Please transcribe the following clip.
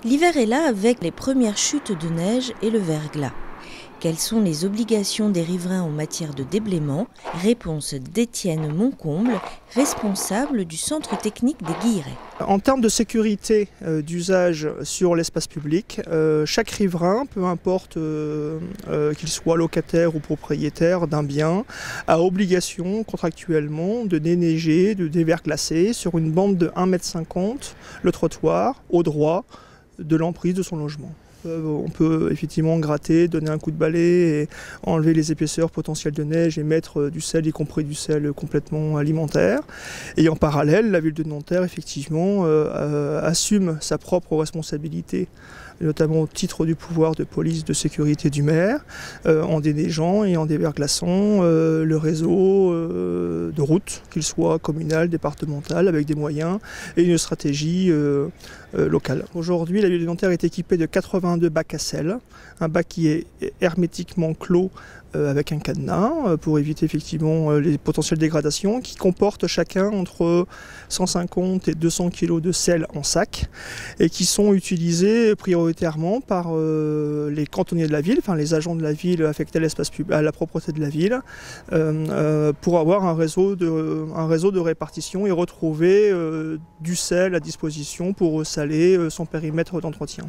L'hiver est là avec les premières chutes de neige et le verglas. Quelles sont les obligations des riverains en matière de déblaiement? Réponse d'Étienne Moncomble, responsable du centre technique des Guillerets. En termes de sécurité d'usage sur l'espace public, chaque riverain, peu importe qu'il soit locataire ou propriétaire d'un bien, a obligation contractuellement de déneiger, de déverglacer sur une bande de 1,50 m le trottoir au droit de l'emprise de son logement. On peut effectivement gratter, donner un coup de balai et enlever les épaisseurs potentielles de neige et mettre du sel, y compris du sel complètement alimentaire. Et en parallèle, la ville de Nanterre effectivement assume sa propre responsabilité, notamment au titre du pouvoir de police de sécurité du maire, en déneigeant et en déverglaçant le réseau de routes, qu'il soit communal, départemental, avec des moyens et une stratégie locale. Aujourd'hui, la ville de Nanterre est équipée de 82 bacs à sel, un bac qui est hermétiquement clos avec un cadenas pour éviter effectivement les potentielles dégradations, qui comportent chacun entre 150 et 200 kg de sel en sac et qui sont utilisés prioritairement par les cantonniers de la ville, enfin les agents de la ville affectés à l'espace public, à la propreté de la ville, pour avoir un réseau de répartition et retrouver du sel à disposition pour saler son périmètre d'entretien.